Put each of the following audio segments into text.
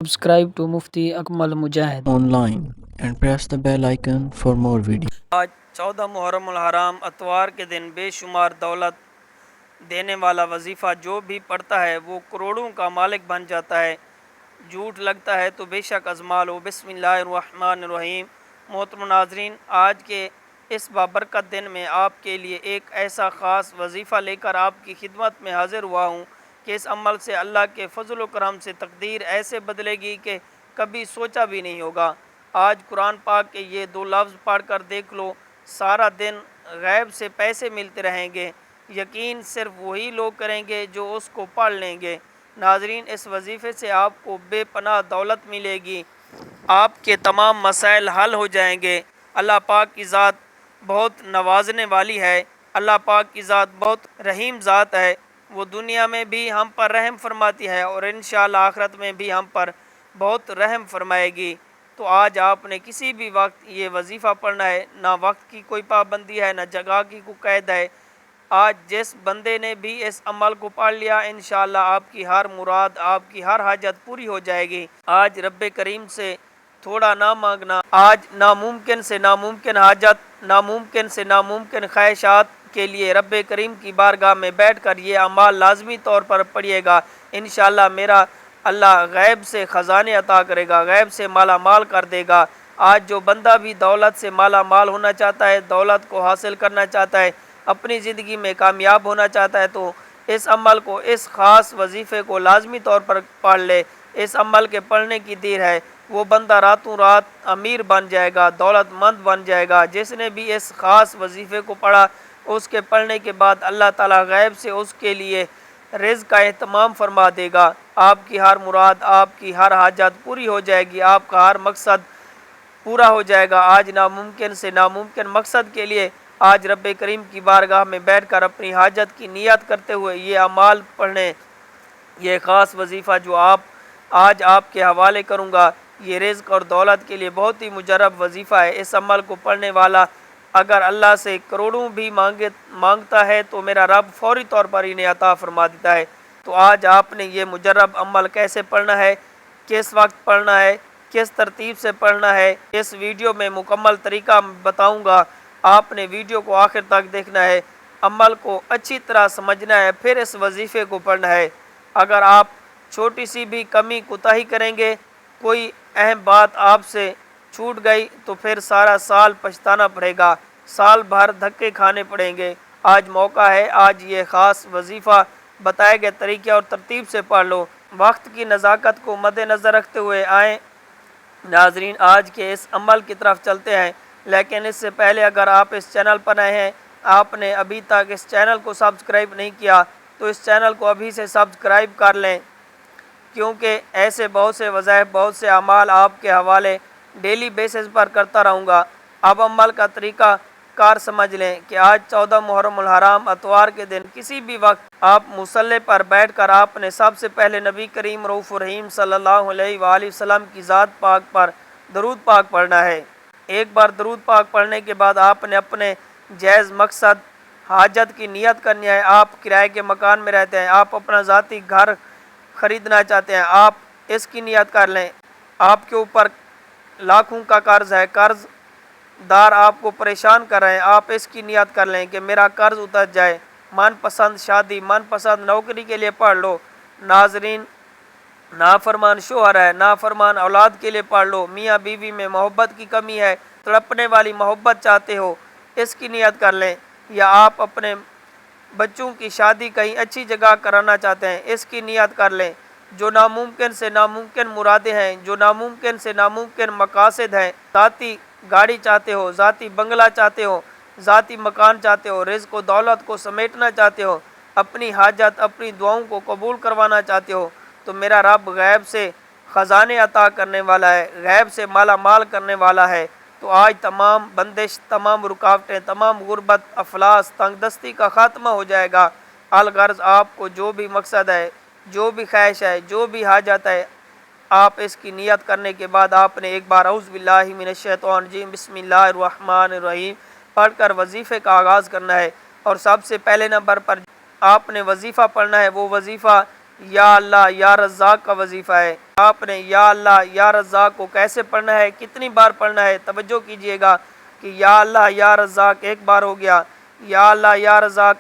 Subscribe to Mufti Akmal Mujahid online and press the bell icon for more videos. آج 14 محرم الحرام اتوار کے دن بے شمار دولت دینے والا وظیفہ جو بھی پڑھتا ہے وہ کروڑوں کا مالک بن جاتا ہے۔ جھوٹ لگتا ہے تو بے شک ازما لو۔ بسم اللہ الرحمن الرحیم۔ محترم ناظرین، آج کے اس بابرکت دن میں آپ کے لیے ایک ایسا خاص وظیفہ لے کر آپ کی خدمت میں حاضر ہوا ہوں کہ اس عمل سے اللہ کے فضل و کرم سے تقدیر ایسے بدلے گی کہ کبھی سوچا بھی نہیں ہوگا۔ آج قرآن پاک کے یہ 2 لفظ پڑھ کر دیکھ لو، سارا دن غیب سے پیسے ملتے رہیں گے۔ یقین صرف وہی لوگ کریں گے جو اس کو پڑھ لیں گے۔ ناظرین، اس وظیفے سے آپ کو بے پناہ دولت ملے گی، آپ کے تمام مسائل حل ہو جائیں گے۔ اللہ پاک کی ذات بہت نوازنے والی ہے۔ اللہ پاک کی ذات بہت رحیم ذات ہے۔ وہ دنیا میں بھی ہم پر رحم فرماتی ہے اور انشاءاللہ آخرت میں بھی ہم پر بہت رحم فرمائے گی۔ تو آج آپ نے کسی بھی وقت یہ وظیفہ پڑھنا ہے، نہ وقت کی کوئی پابندی ہے، نہ جگہ کی کوئی قید ہے۔ آج جس بندے نے بھی اس عمل کو پڑھ لیا، انشاءاللہ آپ کی ہر مراد، آپ کی ہر حاجت پوری ہو جائے گی۔ آج رب کریم سے تھوڑا نہ مانگنا، آج ناممکن سے ناممکن حاجت، ناممکن سے ناممکن خواہشات کے لیے رب کریم کی بارگاہ میں بیٹھ کر یہ اعمال لازمی طور پر پڑھیے گا۔ انشاءاللہ میرا اللہ غیب سے خزانے عطا کرے گا، غیب سے مالا مال کر دے گا۔ آج جو بندہ بھی دولت سے مالا مال ہونا چاہتا ہے، دولت کو حاصل کرنا چاہتا ہے، اپنی زندگی میں کامیاب ہونا چاہتا ہے، تو اس عمل کو، اس خاص وظیفے کو لازمی طور پر پڑھ لے۔ اس عمل کے پڑھنے کی دیر ہے، وہ بندہ راتوں رات امیر بن جائے گا، دولت مند بن جائے گا۔ جس نے بھی اس خاص وظیفے کو پڑھا، اس کے پڑھنے کے بعد اللہ تعالیٰ غیب سے اس کے لیے رزق کا اہتمام فرما دے گا۔ آپ کی ہر مراد، آپ کی ہر حاجت پوری ہو جائے گی، آپ کا ہر مقصد پورا ہو جائے گا۔ آج ناممکن سے ناممکن مقصد کے لیے آج رب کریم کی بارگاہ میں بیٹھ کر اپنی حاجت کی نیت کرتے ہوئے یہ اعمال پڑھنے، یہ خاص وظیفہ جو آج آپ کے حوالے کروں گا، یہ رزق اور دولت کے لیے بہت ہی مجرب وظیفہ ہے۔ اس عمل کو پڑھنے والا اگر اللہ سے کروڑوں بھی مانگتا ہے تو میرا رب فوری طور پر انہیں عطا فرما دیتا ہے۔ تو آج آپ نے یہ مجرب عمل کیسے پڑھنا ہے، کس وقت پڑھنا ہے، کس ترتیب سے پڑھنا ہے، اس ویڈیو میں مکمل طریقہ بتاؤں گا۔ آپ نے ویڈیو کو آخر تک دیکھنا ہے، عمل کو اچھی طرح سمجھنا ہے، پھر اس وظیفے کو پڑھنا ہے۔ اگر آپ چھوٹی سی بھی کمی کوتاہی کریں گے، کوئی اہم بات آپ سے چھوٹ گئی تو پھر سارا سال پچھتانا پڑے گا، سال بھر دھکے کھانے پڑیں گے۔ آج موقع ہے، آج یہ خاص وظیفہ بتائے گئے طریقے اور ترتیب سے پڑھ لو۔ وقت کی نزاکت کو مد نظر رکھتے ہوئے آئیں ناظرین، آج کے اس عمل کی طرف چلتے ہیں۔ لیکن اس سے پہلے اگر آپ اس چینل پر آئے ہیں، آپ نے ابھی تک اس چینل کو سبسکرائب نہیں کیا تو اس چینل کو ابھی سے سبسکرائب کر لیں، کیونکہ ایسے بہت سے وظائف، بہت سے اعمال آپ کے حوالے ڈیلی بیسس پر کرتا رہوں گا۔ اب عمل کا طریقہ کار سمجھ لیں کہ آج 14 محرم الحرام اتوار کے دن کسی بھی وقت آپ مصلی پر بیٹھ کر آپ نے سب سے پہلے نبی کریم رؤوف الرحیم صلی اللہ علیہ وآلہ وسلم کی ذات پاک پر درود پاک پڑھنا ہے۔ ایک بار درود پاک پڑھنے کے بعد آپ نے اپنے جائز مقصد، حاجت کی نیت کرنی ہے۔ آپ کرائے کے مکان میں رہتے ہیں، آپ اپنا ذاتی گھر خریدنا چاہتے ہیں، آپ اس کی نیت کر لیں۔ آپ کے اوپر لاکھوں کا قرض ہے، قرض دار آپ کو پریشان کر رہے ہیں، آپ اس کی نیت کر لیں کہ میرا قرض اتر جائے۔ من پسند شادی، من پسند نوکری کے لیے پڑھ لو۔ ناظرین، نافرمان شوہر ہے، نافرمان اولاد کے لیے پڑھ لو۔ میاں بیوی میں محبت کی کمی ہے، تڑپنے والی محبت چاہتے ہو، اس کی نیت کر لیں۔ یا آپ اپنے بچوں کی شادی کہیں اچھی جگہ کرانا چاہتے ہیں، اس کی نیت کر لیں۔ جو ناممکن سے ناممکن مرادیں ہیں، جو ناممکن سے ناممکن مقاصد ہیں، ذاتی گاڑی چاہتے ہو، ذاتی بنگلہ چاہتے ہو، ذاتی مکان چاہتے ہو، رزق و دولت کو سمیٹنا چاہتے ہو، اپنی حاجت، اپنی دعاؤں کو قبول کروانا چاہتے ہو، تو میرا رب غیب سے خزانے عطا کرنے والا ہے، غیب سے مالا مال کرنے والا ہے۔ تو آج تمام بندش، تمام رکاوٹیں، تمام غربت، افلاس، تنگ دستی کا خاتمہ ہو جائے گا۔ الغرض آپ کو جو بھی مقصد ہے، جو بھی خواہش ہے، جو بھی حاجت ہے، آپ اس کی نیت کرنے کے بعد آپ نے ایک بار اعوذ باللہ من الشیطان الرجیم بسم اللہ الرحمن الرحیم پڑھ کر وظیفے کا آغاز کرنا ہے۔ اور سب سے پہلے نمبر پر آپ نے وظیفہ پڑھنا ہے، وہ وظیفہ یا اللہ یا رزاق کا وظیفہ ہے. آپ نے یا اللہ یا رزاق کو کیسے پڑھنا ہے, کتنی بار پڑھنا ہے, توجہ کیجئے گا کہ یا اللہ یا رزاق ایک بار ہو گیا, یا اللہ یا رزاق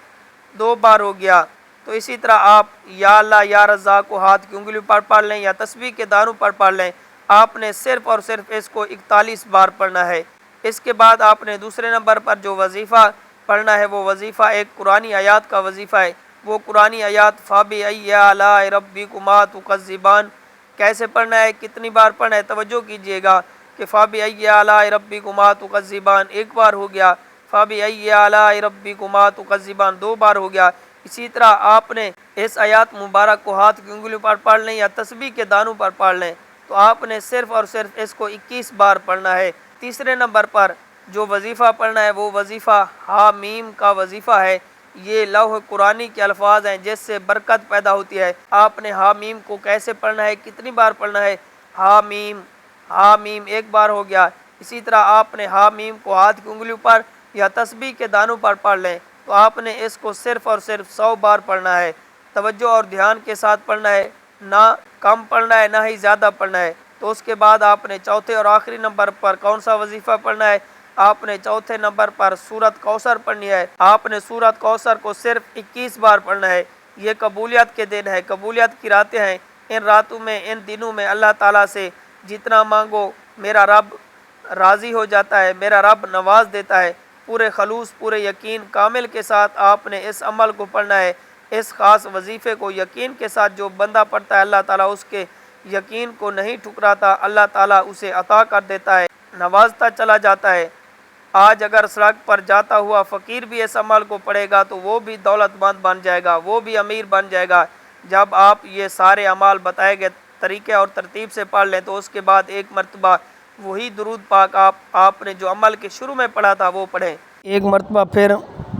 دو بار ہو گیا. تو اسی طرح آپ یا اللہ یا رزاق کو ہاتھ کی انگلیوں پر پڑھ لیں یا تسبیح کے دانوں پر پڑھ لیں. آپ نے صرف اور صرف اس کو 41 بار پڑھنا ہے. اس کے بعد آپ نے دوسرے نمبر پر جو وظیفہ پڑھنا ہے وہ وظیفہ ایک قرآنی آیات کا وظیفہ ہے. وہ قرآنی آیات فَبِأَيِّ آلَاءِ رَبِّكُمَا تُكَذِّبَانِ کیسے پڑھنا ہے, کتنی بار پڑھنا ہے, توجہ کیجئے گا کہ فَبِأَيِّ آلَاءِ رَبِّكُمَا تُكَذِّبَانِ ایک بار ہو گیا, فَبِأَيِّ آلَاءِ رَبِّكُمَا تُكَذِّبَانِ دو بار ہو گیا. اسی طرح آپ نے اس آیات مبارک کو ہاتھ کی انگلیوں پر پڑھ لیں یا تسبیح کے دانوں پر پڑھ لیں. تو آپ نے صرف اور صرف اس کو 21 بار پڑھنا ہے. تیسرے نمبر پر جو وظیفہ پڑھنا ہے وہ وظیفہ حامیم کا وظیفہ ہے. یہ لوح قرآنی کے الفاظ ہیں جس سے برکت پیدا ہوتی ہے. آپ نے حامیم کو کیسے پڑھنا ہے, کتنی بار پڑھنا ہے, حامیم حامیم ایک بار ہو گیا. اسی طرح آپ نے حامیم کو ہاتھ کی انگلیوں پر یا تسبیح کے دانوں پر پڑھ لیں. تو آپ نے اس کو صرف اور صرف 100 بار پڑھنا ہے. توجہ اور دھیان کے ساتھ پڑھنا ہے, نہ کم پڑھنا ہے نہ ہی زیادہ پڑھنا ہے. تو اس کے بعد آپ نے چوتھے اور آخری نمبر پر کون سا وظیفہ پڑھنا ہے, آپ نے چوتھے نمبر پر سورت کوثر پڑھنی ہے. آپ نے سورت کوثر کو صرف 21 بار پڑھنا ہے. یہ قبولیت کے دن ہے, قبولیت کی راتیں ہیں. ان راتوں میں ان دنوں میں اللہ تعالیٰ سے جتنا مانگو میرا رب راضی ہو جاتا ہے, میرا رب نواز دیتا ہے. پورے خلوص پورے یقین کامل کے ساتھ آپ نے اس عمل کو پڑھنا ہے. اس خاص وظیفے کو یقین کے ساتھ جو بندہ پڑھتا ہے اللہ تعالیٰ اس کے یقین کو نہیں ٹھکراتا, اللہ تعالیٰ اسے عطا کر دیتا ہے, نوازتا چلا جاتا ہے. آج اگر سڑک پر جاتا ہوا فقیر بھی اس عمل کو پڑھے گا تو وہ بھی دولت مند بن جائے گا, وہ بھی امیر بن جائے گا. جب آپ یہ سارے اعمال بتائے گئے طریقے اور ترتیب سے پڑھ لیں تو اس کے بعد ایک مرتبہ وہی درود پاک آپ نے جو عمل کے شروع میں پڑھا تھا وہ پڑھیں. ایک مرتبہ پھر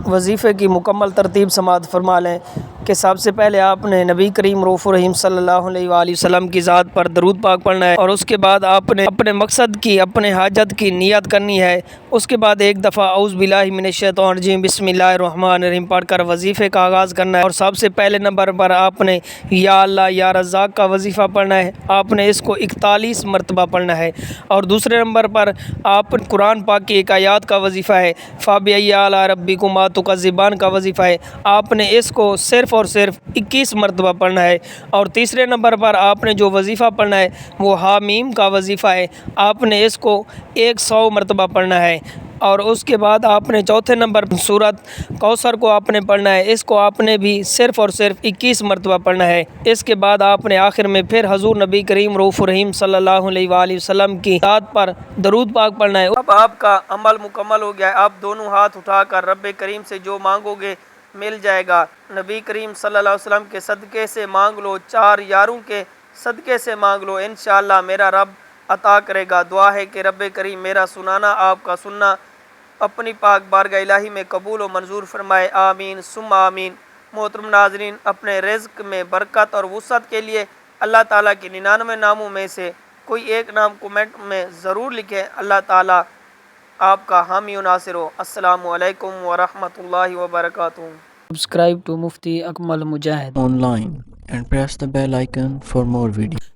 وظیفے کی مکمل ترتیب سماعت فرما لیں کہ سب سے پہلے آپ نے نبی کریم رؤوف الرحیم صلی اللہ علیہ وآلہ وسلم کی ذات پر درود پاک پڑھنا ہے, اور اس کے بعد آپ نے اپنے مقصد کی اپنے حاجت کی نیت کرنی ہے. اس کے بعد ایک دفعہ اعوذ باللہ من الشیطان الرجیم بسم اللہ الرحمن الرحیم پڑھ کر وظیفے کا آغاز کرنا ہے. اور سب سے پہلے نمبر پر آپ نے یا اللہ یا رزاق کا وظیفہ پڑھنا ہے. آپ نے اس کو 41 مرتبہ پڑھنا ہے. اور دوسرے نمبر پر آپ قرآن پاک کی ایک آیات کا وظیفہ ہے, فَبِأَيِّ آلَاءِ رَبِّكُمَا تُكَذِّبَانِ کا وظیفہ ہے. آپ نے اس کو صرف اور صرف 21 مرتبہ پڑھنا ہے. اور تیسرے نمبر پر آپ نے جو وظیفہ پڑھنا ہے وہ حامیم کا وظیفہ ہے. آپ نے اس کو 100 مرتبہ پڑھنا ہے. اور اس کے بعد آپ نے چوتھے نمبر پر سورت کوثر کو آپ نے پڑھنا ہے. اس کو آپ نے بھی صرف اور صرف 21 مرتبہ پڑھنا ہے. اس کے بعد آپ نے آخر میں پھر حضور نبی کریم رؤوف الرحیم صلی اللہ علیہ وآلہ وسلم کی ذات پر درود پاک پڑھنا ہے. اب آپ کا عمل مکمل ہو گیا ہے. آپ دونوں ہاتھ اٹھا کر رب کریم سے جو مانگو گے مل جائے گا. نبی کریم صلی اللہ علیہ وسلم کے صدقے سے مانگ لو, 4 یاروں کے صدقے سے مانگ لو, انشاءاللہ میرا رب عطا کرے گا. دعا ہے کہ رب کریم میرا سنانا آپ کا سننا اپنی پاک بارگاہ الہی میں قبول و منظور فرمائے, آمین ثم آمین. محترم ناظرین, اپنے رزق میں برکت اور وسعت کے لیے اللہ تعالیٰ کے 99 ناموں میں سے کوئی ایک نام کومنٹ میں ضرور لکھیں. اللہ تعالیٰ آپ کا حامی و ناصر ہو. السلام علیکم ورحمۃ اللہ وبرکاتہ. Subscribe to Mufti Akmal Mujahid online and press the bell icon for more videos.